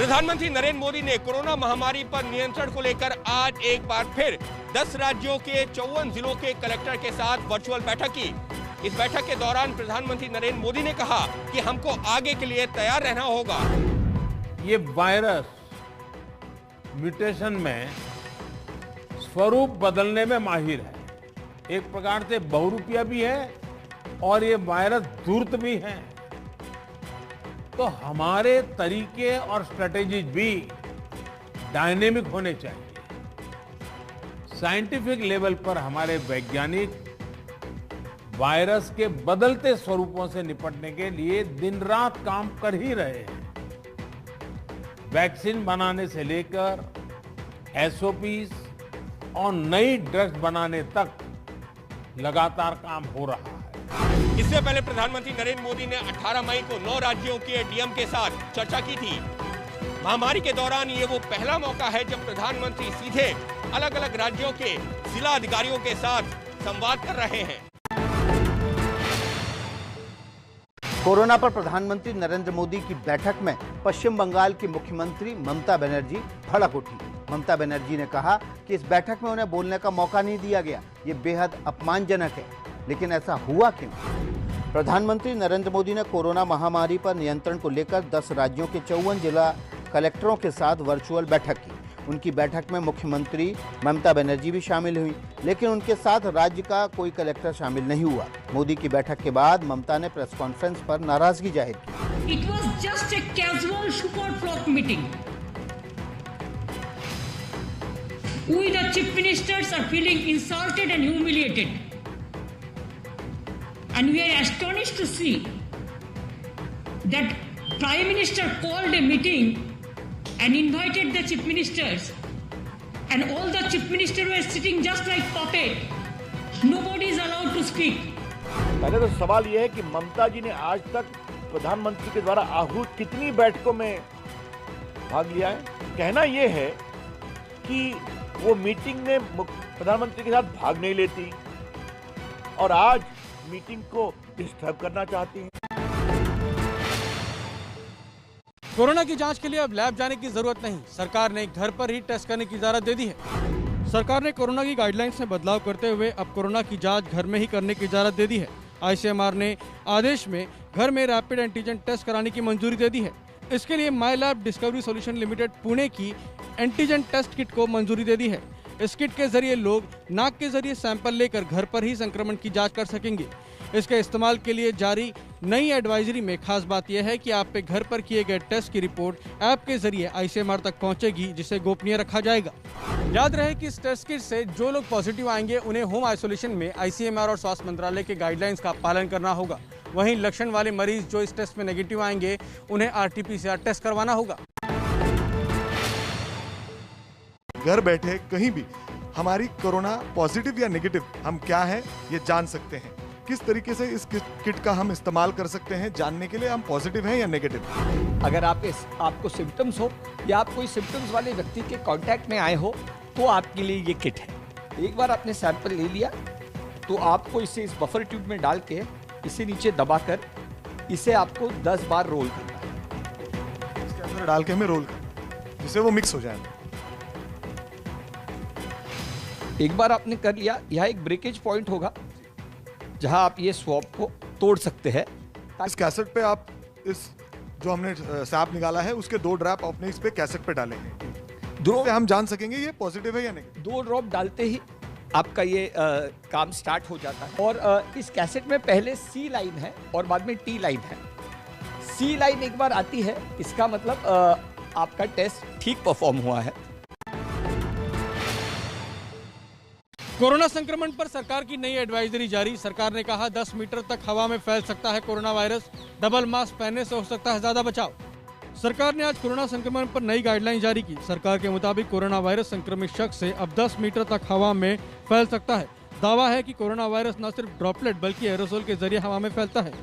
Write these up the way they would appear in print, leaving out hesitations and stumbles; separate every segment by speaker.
Speaker 1: प्रधानमंत्री नरेंद्र मोदी ने कोरोना महामारी पर नियंत्रण को लेकर आज एक बार फिर 10 राज्यों के 54 जिलों के कलेक्टर के साथ वर्चुअल बैठक की। इस बैठक के दौरान प्रधानमंत्री नरेंद्र मोदी ने कहा कि हमको आगे के लिए तैयार रहना होगा।
Speaker 2: ये वायरस म्यूटेशन में स्वरूप बदलने में माहिर है, एक प्रकार से बहुरूपिया भी है और ये वायरस धूर्त भी है। तो हमारे तरीके और स्ट्रेटेजीज भी डायनेमिक होने चाहिए। साइंटिफिक लेवल पर हमारे वैज्ञानिक वायरस के बदलते स्वरूपों से निपटने के लिए दिन रात काम कर ही रहे हैं। वैक्सीन बनाने से लेकर एसओपीज और नई ड्रग्स बनाने तक लगातार काम हो रहा है।
Speaker 1: इससे पहले प्रधानमंत्री नरेंद्र मोदी ने 18 मई को 9 राज्यों के डीएम के साथ चर्चा की थी। महामारी के दौरान ये वो पहला मौका है जब प्रधानमंत्री सीधे अलग अलग राज्यों के जिला अधिकारियों के साथ संवाद कर रहे हैं।
Speaker 3: कोरोना पर प्रधानमंत्री नरेंद्र मोदी की बैठक में पश्चिम बंगाल की मुख्यमंत्री ममता बनर्जी भड़क उठी। ममता बनर्जी ने कहा कि इस बैठक में उन्हें बोलने का मौका नहीं दिया गया, ये बेहद अपमानजनक है। लेकिन ऐसा हुआ क्यों? प्रधानमंत्री नरेंद्र मोदी ने कोरोना महामारी पर नियंत्रण को लेकर 10 राज्यों के 54 जिला कलेक्टरों के साथ वर्चुअल बैठक की। उनकी बैठक में मुख्यमंत्री ममता बनर्जी भी शामिल हुई, लेकिन उनके साथ राज्य का कोई कलेक्टर शामिल नहीं हुआ। मोदी की बैठक के बाद ममता ने प्रेस कॉन्फ्रेंस पर नाराजगी जाहिर की।
Speaker 4: It was just a casual super flock meeting. We the chief ministers are feeling insulted and humiliated. And we are astonished to see that Prime Minister called a meeting and invited the chief ministers, and all the chief ministers were sitting just like puppet. Nobody is allowed to speak.
Speaker 5: पहले तो सवाल यह है कि ममता जी ने आज तक प्रधानमंत्री के द्वारा आहूत कितनी बैठकों में भाग लिया है। कहना यह है कि वो मीटिंग में प्रधानमंत्री के साथ भाग नहीं लेती और आज मीटिंग को डिस्टर्ब करना चाहती हैं।
Speaker 6: कोरोना की जांच के लिए अब लैब जाने की जरूरत नहीं, सरकार ने घर पर ही टेस्ट करने की इजाजत दे दी है। सरकार ने कोरोना की गाइडलाइंस में बदलाव करते हुए अब कोरोना की जांच घर में ही करने की इजाजत दे दी है। आईसीएमआर ने आदेश में घर में रैपिड एंटीजन टेस्ट कराने की मंजूरी दे दी है। इसके लिए my lab discovery solution limited Pune की एंटीजन टेस्ट किट को मंजूरी दे दी है। इस किट के जरिए लोग नाक के जरिए सैंपल लेकर घर पर ही संक्रमण की जांच कर सकेंगे। इसके इस्तेमाल के लिए जारी नई एडवाइजरी में खास बात यह है कि आप पे घर पर किए गए टेस्ट की रिपोर्ट ऐप के जरिए आईसीएमआर तक पहुंचेगी, जिसे गोपनीय रखा जाएगा। याद रहे कि इस टेस्ट किट से जो लोग पॉजिटिव आएंगे उन्हें होम आइसोलेशन में आईसीएमआर और स्वास्थ्य मंत्रालय के गाइडलाइंस का पालन करना होगा। वहीं लक्षण वाले मरीज जो इस टेस्ट में नेगेटिव आएंगे उन्हें आरटीपीसीआर टेस्ट करवाना होगा।
Speaker 7: घर बैठे कहीं भी हमारी कोरोना पॉजिटिव या नेगेटिव हम क्या है ये जान सकते हैं। किस तरीके से इस किट का हम इस्तेमाल कर सकते हैं जानने के लिए हम पॉजिटिव हैं या नेगेटिव।
Speaker 8: अगर आपको सिम्टम्स हो या आप कोई सिम्टम्स वाले व्यक्ति के कांटेक्ट में आए हो तो आपके लिए ये किट है। एक बार आपने सैंपल ले लिया तो आपको इसे इस बफर ट्यूब में डाल के इसे नीचे दबाकर इसे आपको 10 बार रोल करना है।
Speaker 7: इसके अंदर डाल के हमें रोल करना जिससे वो मिक्स हो जाए।
Speaker 8: एक बार आपने कर लिया, यहाँ एक ब्रेकेज पॉइंट होगा जहां आप ये स्वैब को तोड़ सकते हैं।
Speaker 7: इस कैसेट पे आप इस जो हमने सैंप निकाला है उसके 2 ड्रॉप अपने इस पे कैसेट पे डालेंगे। 2 हम जान सकेंगे ये पॉजिटिव है या नहीं।
Speaker 8: 2 ड्रॉप डालते ही आपका ये काम स्टार्ट हो जाता है। और इस कैसेट में पहले सी लाइन है और बाद में टी लाइन है। सी लाइन एक बार आती है, इसका मतलब आपका टेस्ट ठीक परफॉर्म हुआ है।
Speaker 6: कोरोना संक्रमण पर सरकार की नई एडवाइजरी जारी। सरकार ने कहा 10 मीटर तक हवा में फैल सकता है कोरोना वायरस, डबल मास्क पहनने से हो सकता है ज्यादा बचाव। सरकार ने आज कोरोना संक्रमण पर नई गाइडलाइन जारी की। सरकार के मुताबिक कोरोना वायरस संक्रमित शख्स से अब 10 मीटर तक हवा में फैल सकता है। दावा है कि कोरोना वायरस न सिर्फ ड्रॉपलेट बल्कि एरोसोल के जरिए हवा में फैलता है।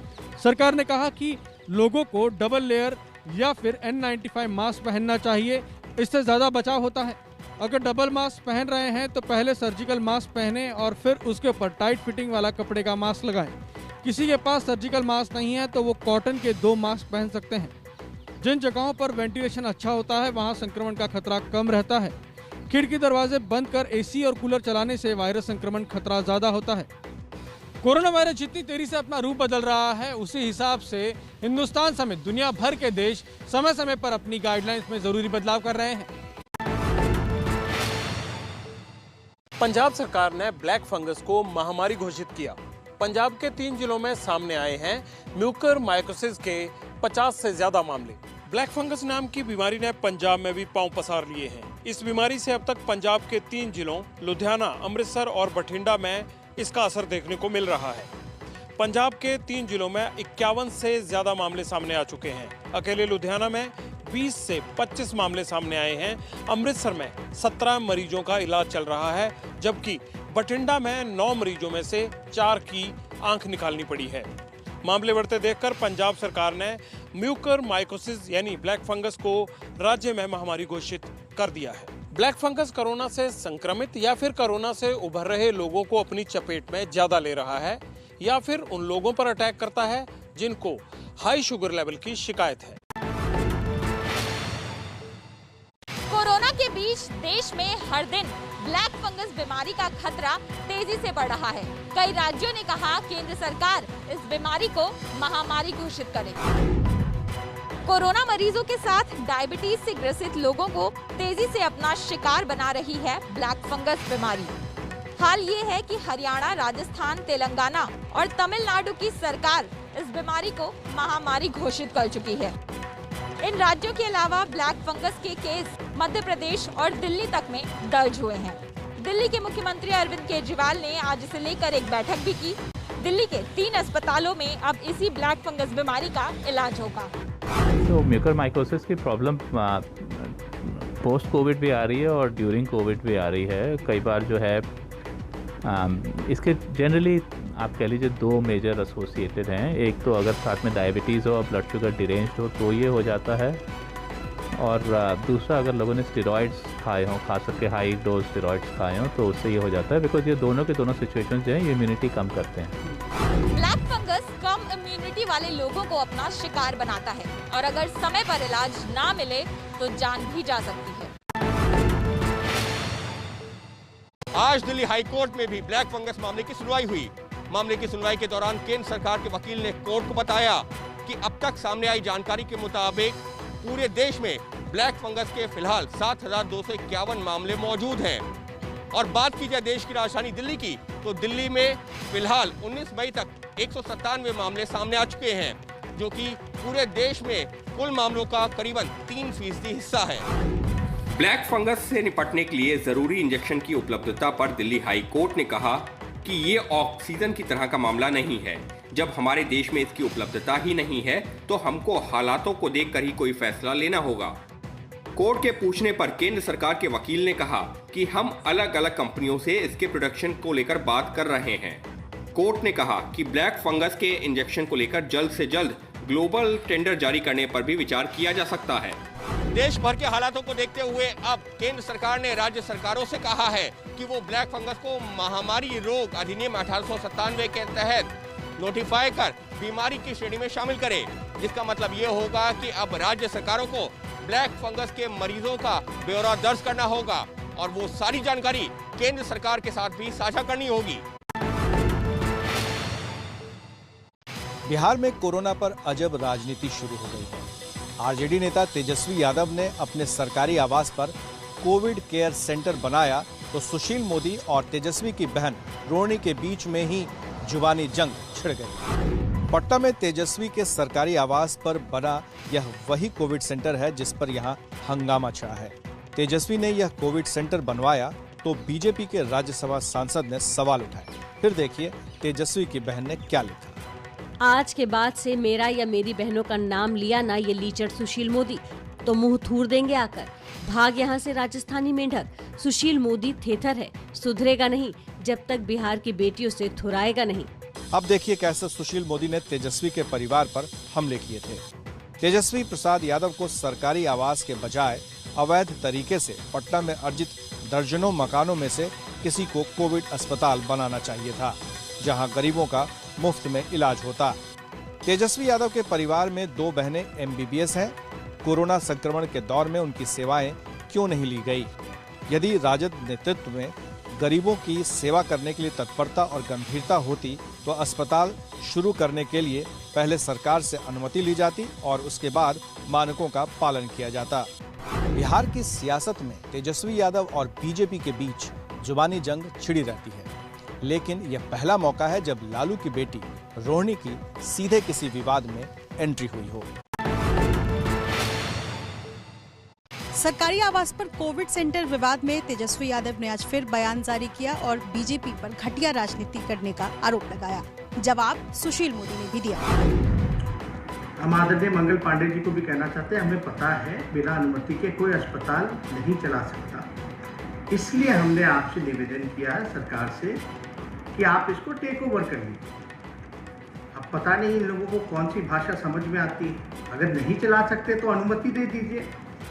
Speaker 6: सरकार ने कहा कि लोगों को डबल लेयर या फिर N95 मास्क पहनना चाहिए, इससे ज्यादा बचाव होता है। अगर डबल मास्क पहन रहे हैं तो पहले सर्जिकल मास्क पहने और फिर उसके ऊपर टाइट फिटिंग वाला कपड़े का मास्क लगाएं। किसी के पास सर्जिकल मास्क नहीं है तो वो कॉटन के 2 मास्क पहन सकते हैं। जिन जगहों पर वेंटिलेशन अच्छा होता है वहां संक्रमण का खतरा कम रहता है। खिड़की दरवाजे बंद कर एसी और कूलर चलाने से वायरस संक्रमण खतरा ज्यादा होता है। कोरोना वायरस जितनी तेजी से अपना रूप बदल रहा है, उसी हिसाब से हिंदुस्तान समेत दुनिया भर के देश समय समय पर अपनी गाइडलाइंस में जरूरी बदलाव कर रहे हैं।
Speaker 9: पंजाब सरकार ने ब्लैक फंगस को महामारी घोषित किया। पंजाब के 3 जिलों में सामने आए हैं म्यूकरमाइकोसिस के 50 से ज्यादा मामले। ब्लैक फंगस नाम की बीमारी ने पंजाब में भी पांव पसार लिए हैं। इस बीमारी से अब तक पंजाब के 3 जिलों लुधियाना, अमृतसर और बठिंडा में इसका असर देखने को मिल रहा है। पंजाब के 3 जिलों में 51 से ज्यादा मामले सामने आ चुके हैं। अकेले लुधियाना में 20 से 25 मामले सामने आए हैं। अमृतसर में 17 मरीजों का इलाज चल रहा है, जबकि बठिंडा में 9 मरीजों में से 4 की आंख निकालनी पड़ी है। मामले बढ़ते देखकर पंजाब सरकार ने म्यूकरमाइकोसिस यानी ब्लैक फंगस को राज्य में महामारी घोषित कर दिया है। ब्लैक फंगस कोरोना से संक्रमित या फिर कोरोना से उभर रहे लोगों को अपनी चपेट में ज्यादा ले रहा है, या फिर उन लोगों पर अटैक करता है जिनको हाई शुगर लेवल की शिकायत है।
Speaker 10: कोरोना के बीच देश में हर दिन ब्लैक फंगस बीमारी का खतरा तेजी से बढ़ रहा है। कई राज्यों ने कहा केंद्र सरकार इस बीमारी को महामारी घोषित करे। कोरोना मरीजों के साथ डायबिटीज से ग्रसित लोगों को तेजी से अपना शिकार बना रही है ब्लैक फंगस बीमारी। हाल ये है कि हरियाणा, राजस्थान, तेलंगाना और तमिलनाडु की सरकार इस बीमारी को महामारी घोषित कर चुकी है। इन राज्यों के अलावा ब्लैक फंगस के केस मध्य प्रदेश और दिल्ली तक में दर्ज हुए हैं। दिल्ली के मुख्यमंत्री अरविंद केजरीवाल ने आज इसे लेकर एक बैठक भी की। दिल्ली के 3 अस्पतालों में अब इसी ब्लैक फंगस बीमारी का इलाज होगा।
Speaker 11: तो म्यूकरमाइकोसिस की प्रॉब्लम पोस्ट कोविड भी आ रही है और ड्यूरिंग कोविड भी आ रही है। कई बार जो है इसके जनरली आप कह लीजिए 2 मेजर एसोसिएटेड हैं। एक तो अगर साथ में डायबिटीज़ हो और ब्लड शुगर डिरेंज्ड हो तो ये हो जाता है, और दूसरा अगर लोगों ने स्टेरॉइड्स खाए हों, खास करके हाई डोज स्टेरॉइड्स खाए हों, तो उससे ये हो जाता है। बिकॉज ये दोनों के दोनों सिचुएशंस जो हैं ये इम्यूनिटी कम करते हैं।
Speaker 10: ब्लैक फंगस कम इम्यूनिटी वाले लोगों को अपना शिकार बनाता है और अगर समय पर इलाज ना मिले तो जान भी जा सकती है।
Speaker 1: आज दिल्ली हाई कोर्ट में भी ब्लैक फंगस मामले की सुनवाई हुई। मामले की सुनवाई के दौरान केंद्र सरकार के वकील ने कोर्ट को बताया कि अब तक सामने आई जानकारी के मुताबिक पूरे देश में ब्लैक फंगस के फिलहाल 7,251 मामले मौजूद हैं। और बात की जाए देश की राजधानी दिल्ली की, तो दिल्ली में फिलहाल 19 मई तक 197 मामले सामने आ चुके हैं, जो कि पूरे देश में कुल मामलों का करीबन 3% हिस्सा है। ब्लैक फंगस से निपटने के लिए जरूरी इंजेक्शन की उपलब्धता पर दिल्ली हाई कोर्ट ने कहा कि ये ऑक्सीजन की तरह का मामला नहीं है। जब हमारे देश में इसकी उपलब्धता ही नहीं है तो हमको हालातों को देखकर ही कोई फैसला लेना होगा। कोर्ट के पूछने पर केंद्र सरकार के वकील ने कहा कि हम अलग अलग कंपनियों से इसके प्रोडक्शन को लेकर बात कर रहे हैं। कोर्ट ने कहा कि ब्लैक फंगस के इंजेक्शन को लेकर जल्द से जल्द ग्लोबल टेंडर जारी करने पर भी विचार किया जा सकता है। देश भर के हालातों को देखते हुए अब केंद्र सरकार ने राज्य सरकारों से कहा है कि वो ब्लैक फंगस को महामारी रोग अधिनियम 1897 के तहत नोटिफाई कर बीमारी की श्रेणी में शामिल करे, जिसका मतलब ये होगा कि अब राज्य सरकारों को ब्लैक फंगस के मरीजों का ब्यौरा दर्ज करना होगा और वो सारी जानकारी केंद्र सरकार के साथ भी साझा करनी होगी।
Speaker 12: बिहार में कोरोना पर अजब राजनीति शुरू हो गई है। आरजेडी नेता तेजस्वी यादव ने अपने सरकारी आवास पर कोविड केयर सेंटर बनाया तो सुशील मोदी और तेजस्वी की बहन रोहिणी के बीच में ही जुबानी जंग छिड़ गई। पटना में तेजस्वी के सरकारी आवास पर बना यह वही कोविड सेंटर है जिस पर यहां हंगामा छा है। तेजस्वी ने यह कोविड सेंटर बनवाया तो बीजेपी के राज्यसभा सांसद ने सवाल उठाए। फिर देखिए तेजस्वी की बहन ने क्या लिखा।
Speaker 13: आज के बाद से मेरा या मेरी बहनों का नाम लिया ना ये लीचड़ सुशील मोदी तो मुंह थूर देंगे आकर। भाग यहाँ से राजस्थानी मेंढक। सुशील मोदी थेथर है, सुधरेगा नहीं जब तक बिहार की बेटियों से थुराएगा नहीं।
Speaker 12: अब देखिए कैसे सुशील मोदी ने तेजस्वी के परिवार पर हमले किए थे। तेजस्वी प्रसाद यादव को सरकारी आवास के बजाय अवैध तरीके से पटना में अर्जित दर्जनों मकानों में से किसी को कोविड अस्पताल बनाना चाहिए था, जहां गरीबों का मुफ्त में इलाज होता। तेजस्वी यादव के परिवार में 2 बहनें MBBS हैं, कोरोना संक्रमण के दौर में उनकी सेवाएं क्यों नहीं ली गई। यदि राजद नेतृत्व में गरीबों की सेवा करने के लिए तत्परता और गंभीरता होती तो अस्पताल शुरू करने के लिए पहले सरकार से अनुमति ली जाती और उसके बाद मानकों का पालन किया जाता। बिहार की सियासत में तेजस्वी यादव और बीजेपी के बीच जुबानी जंग छिड़ी रहती है, लेकिन यह पहला मौका है जब लालू की बेटी रोहिणी की सीधे किसी विवाद में एंट्री हुई हो।
Speaker 14: सरकारी आवास पर कोविड सेंटर विवाद में तेजस्वी यादव ने आज फिर बयान जारी किया और बीजेपी पर घटिया राजनीति करने का आरोप लगाया। जवाब सुशील मोदी ने भी दिया।
Speaker 15: हम आदरणीय मंगल पांडे जी को भी कहना चाहते हैं, हमें पता है बिना अनुमति के कोई अस्पताल नहीं चला सकता, इसलिए हमने आपसे निवेदन किया है सरकार से कि आप इसको टेक ओवर कर लीजिए। अब पता नहीं इन लोगों को कौन सी भाषा समझ में आती है, अगर नहीं चला सकते तो अनुमति दे दीजिए,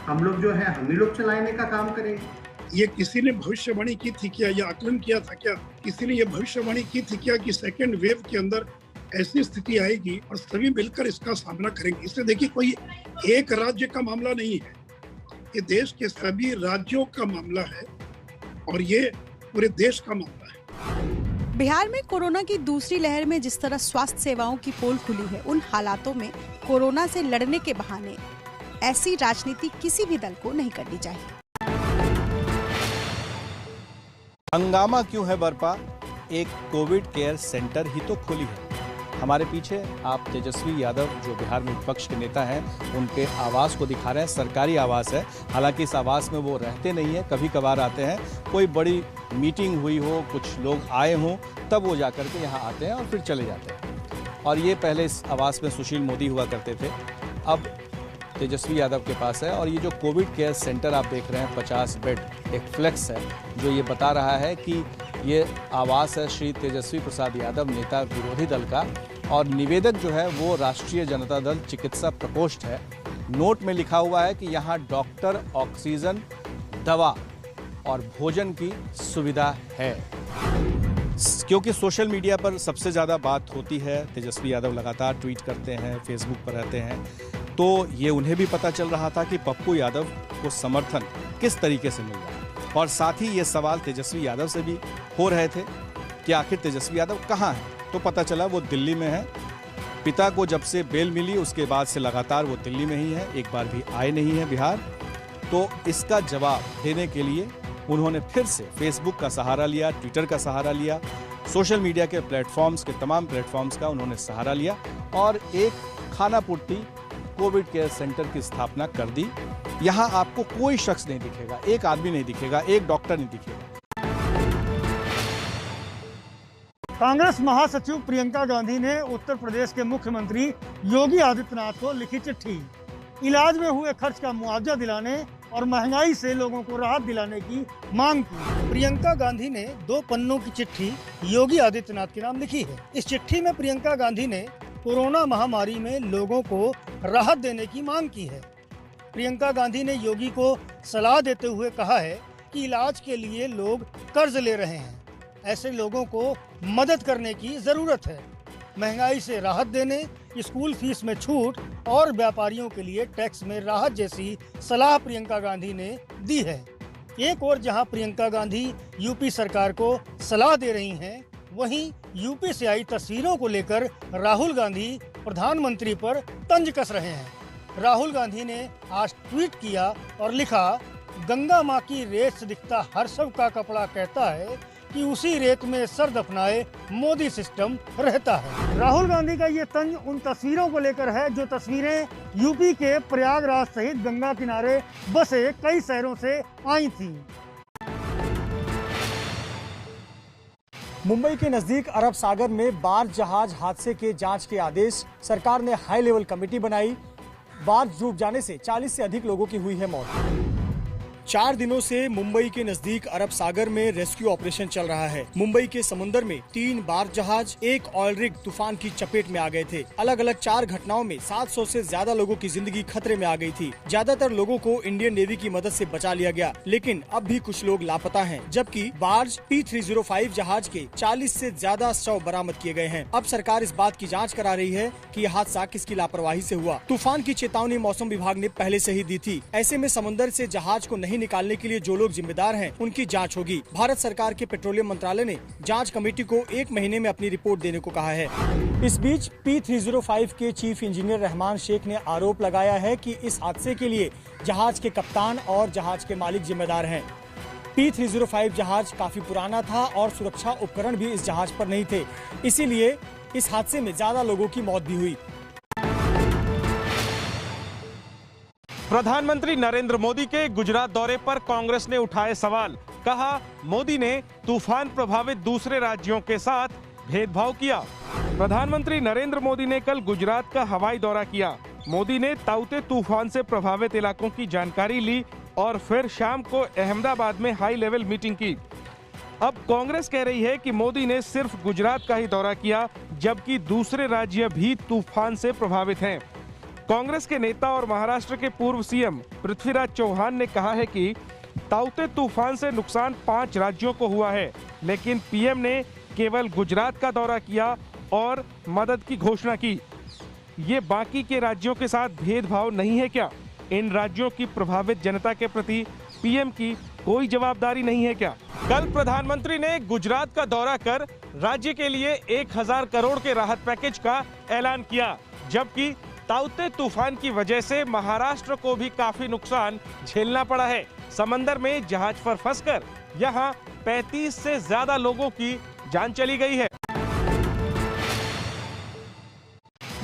Speaker 15: हम लोग जो है हम ही लोग चलाने का काम करेंगे।
Speaker 16: ये किसी ने भविष्यवाणी की थी क्या, या आकलन किया था क्या, किसी ने ये भविष्यवाणी की थी क्या कि सेकेंड वेव के अंदर ऐसी स्थिति आएगी और सभी मिलकर इसका सामना करेंगे। इससे देखिए कोई एक राज्य का मामला नहीं है, ये देश के सभी राज्यों का मामला है और ये पूरे देश का मामला है।
Speaker 14: बिहार में कोरोना की दूसरी लहर में जिस तरह स्वास्थ्य सेवाओं की पोल खुली है, उन हालातों में कोरोना से लड़ने के बहाने ऐसी राजनीति किसी भी दल को नहीं करनी चाहिए।
Speaker 12: हंगामा क्यों है बरपा? एक कोविड केयर सेंटर ही तो खोली है। हमारे पीछे आप तेजस्वी यादव जो बिहार में विपक्ष के नेता हैं, उनके आवास को दिखा रहे हैं। सरकारी आवास है, हालांकि इस आवास में वो रहते नहीं है, कभी कभार आते हैं, कोई बड़ी मीटिंग हुई हो, कुछ लोग आए हों, तब वो जाकर के यहाँ आते हैं और फिर चले जाते हैं। और ये पहले इस आवास में सुशील मोदी हुआ करते थे, अब तेजस्वी यादव के पास है। और ये जो कोविड केयर सेंटर आप देख रहे हैं, 50 बेड एक फ्लेक्स है जो ये बता रहा है कि ये आवास है श्री तेजस्वी प्रसाद यादव, नेता विरोधी दल का, और निवेदक जो है वो राष्ट्रीय जनता दल चिकित्सा प्रकोष्ठ है। नोट में लिखा हुआ है कि यहाँ डॉक्टर, ऑक्सीजन, दवा और भोजन की सुविधा है। क्योंकि सोशल मीडिया पर सबसे ज़्यादा बात होती है, तेजस्वी यादव लगातार ट्वीट करते हैं, फेसबुक पर रहते हैं, तो ये उन्हें भी पता चल रहा था कि पप्पू यादव को समर्थन किस तरीके से मिल रहा है। और साथ ही ये सवाल तेजस्वी यादव से भी हो रहे थे कि आखिर तेजस्वी यादव कहाँ है। तो पता चला वो दिल्ली में है। पिता को जब से बेल मिली उसके बाद से लगातार वो दिल्ली में ही है, एक बार भी आए नहीं है बिहार। तो इसका जवाब देने के लिए उन्होंने फिर से फेसबुक का सहारा लिया, ट्विटर का सहारा लिया, सोशल मीडिया के प्लेटफॉर्म्स के तमाम प्लेटफॉर्म्स का उन्होंने सहारा लिया और एक खानापूर्ति कोविड केयर सेंटर की स्थापना कर दी। यहाँ आपको कोई शख्स नहीं दिखेगा, एक आदमी नहीं दिखेगा, एक डॉक्टर नहीं दिखेगा।
Speaker 17: कांग्रेस महासचिव प्रियंका गांधी ने उत्तर प्रदेश के मुख्यमंत्री योगी आदित्यनाथ को लिखी चिट्ठी इलाज में हुए खर्च का मुआवजा दिलाने और महंगाई से लोगों को राहत दिलाने की मांग की। प्रियंका गांधी ने 2 पन्नों की चिट्ठी योगी आदित्यनाथ के नाम लिखी है। इस चिट्ठी में प्रियंका गांधी ने कोरोना महामारी में लोगों को राहत देने की मांग की है। प्रियंका गांधी ने योगी को सलाह देते हुए कहा है कि इलाज के लिए लोग कर्ज ले रहे हैं, ऐसे लोगों को मदद करने की जरूरत है। महंगाई से राहत देने, स्कूल फीस में छूट और व्यापारियों के लिए टैक्स में राहत जैसी सलाह प्रियंका गांधी ने दी है। एक और जहां प्रियंका गांधी यूपी सरकार को सलाह दे रही हैं, वहीं यूपी से आई तस्वीरों को लेकर राहुल गांधी प्रधानमंत्री पर तंज कस रहे हैं। राहुल गांधी ने आज ट्वीट किया और लिखा, गंगा माँ की रेत से दिखता हर सब का कपड़ा कहता है कि उसी रेत में सर दफनाए मोदी सिस्टम रहता है। राहुल गांधी का ये तंज उन तस्वीरों को लेकर है जो तस्वीरें यूपी के प्रयागराज सहित गंगा किनारे बसे कई शहरों से आई थी।
Speaker 18: मुंबई के नजदीक अरब सागर में बार जहाज हादसे के जांच के आदेश, सरकार ने हाई लेवल कमेटी बनाई। बार डूब जाने से 40 से अधिक लोगों की हुई है मौत। 4 दिनों से मुंबई के नजदीक अरब सागर में रेस्क्यू ऑपरेशन चल रहा है। मुंबई के समुद्र में 3 बार जहाज, 1 ऑयल रिग तूफान की चपेट में आ गए थे। अलग अलग 4 घटनाओं में 700 से ज्यादा लोगों की जिंदगी खतरे में आ गई थी। ज्यादातर लोगों को इंडियन नेवी की मदद से बचा लिया गया, लेकिन अब भी कुछ लोग लापता हैं, जबकि बार्ज P305 जहाज के 40 से ज्यादा शव बरामद किए गए हैं। अब सरकार इस बात की जाँच करा रही है कि यह हादसा किसकी लापरवाही से हुआ। तूफान की चेतावनी मौसम विभाग ने पहले से ही दी थी। ऐसे में समुद्र से जहाज को नहीं निकालने के लिए जो लोग जिम्मेदार हैं, उनकी जांच होगी। भारत सरकार के पेट्रोलियम मंत्रालय ने जांच कमेटी को 1 महीने में अपनी रिपोर्ट देने को कहा है।
Speaker 17: इस बीच P305 के चीफ इंजीनियर रहमान शेख ने आरोप लगाया है कि इस हादसे के लिए जहाज के कप्तान और जहाज के मालिक जिम्मेदार हैं। P305 जहाज काफी पुराना था और सुरक्षा उपकरण भी इस जहाज पर नहीं थे, इसीलिए इस हादसे में ज्यादा लोगों की मौत भी हुई।
Speaker 9: प्रधानमंत्री नरेंद्र मोदी के गुजरात दौरे पर कांग्रेस ने उठाए सवाल। कहा, मोदी ने तूफान प्रभावित दूसरे राज्यों के साथ भेदभाव किया। प्रधानमंत्री नरेंद्र मोदी ने कल गुजरात का हवाई दौरा किया। मोदी ने ताउते तूफान से प्रभावित इलाकों की जानकारी ली और फिर शाम को अहमदाबाद में हाई लेवल मीटिंग की। अब कांग्रेस कह रही है कि मोदी ने सिर्फ गुजरात का ही दौरा किया, जबकि दूसरे राज्य भी तूफान से प्रभावित हैं। कांग्रेस के नेता और महाराष्ट्र के पूर्व सीएम पृथ्वीराज चौहान ने कहा है कि ताउते तूफान से नुकसान 5 राज्यों को हुआ है, लेकिन पीएम ने केवल गुजरात का दौरा किया और मदद की घोषणा की। ये बाकी के राज्यों के साथ भेदभाव नहीं है क्या? इन राज्यों की प्रभावित जनता के प्रति पीएम की कोई जवाबदारी नहीं है क्या? कल प्रधानमंत्री ने गुजरात का दौरा कर राज्य के लिए 1000 करोड़ के राहत पैकेज का ऐलान किया, जबकि ताउते तूफान की वजह से महाराष्ट्र को भी काफी नुकसान झेलना पड़ा है। समंदर में जहाज पर फंसकर यहां 35 से ज्यादा लोगों की जान चली गई है।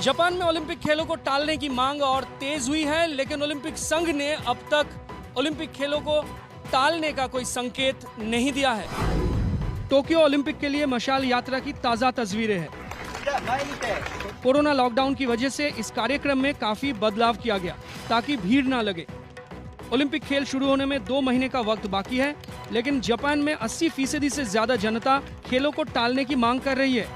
Speaker 6: जापान में ओलंपिक खेलों को टालने की मांग और तेज हुई है, लेकिन ओलंपिक संघ ने अब तक ओलंपिक खेलों को टालने का कोई संकेत नहीं दिया है। टोक्यो ओलंपिक के लिए मशाल यात्रा की ताजा तस्वीरें हैं। कोरोना लॉकडाउन की वजह से इस कार्यक्रम में काफी बदलाव किया गया ताकि भीड़ ना लगे। ओलंपिक खेल शुरू होने में 2 महीने का वक्त बाकी है, लेकिन जापान में 80% से ज्यादा जनता खेलों को टालने की मांग कर रही है।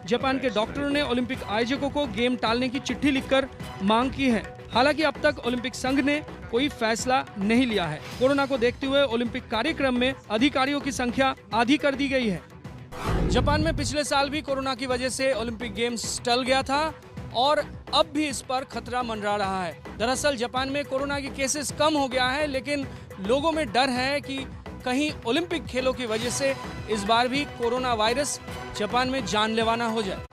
Speaker 6: जापान के डॉक्टरों ने ओलंपिक आयोजकों को गेम टालने की चिट्ठी लिखकर मांग की है। हालांकि अब तक ओलंपिक संघ ने कोई फैसला नहीं लिया है। कोरोना को देखते हुए ओलंपिक कार्यक्रम में अधिकारियों की संख्या आधी कर दी गई है। जापान में पिछले साल भी कोरोना की वजह से ओलंपिक गेम्स टल गया था और अब भी इस पर खतरा मंडरा रहा है। दरअसल जापान में कोरोना के केसेस कम हो गया है, लेकिन लोगों में डर है कि कहीं ओलंपिक खेलों की वजह से इस बार भी कोरोना वायरस जापान में जानलेवा ना हो जाए।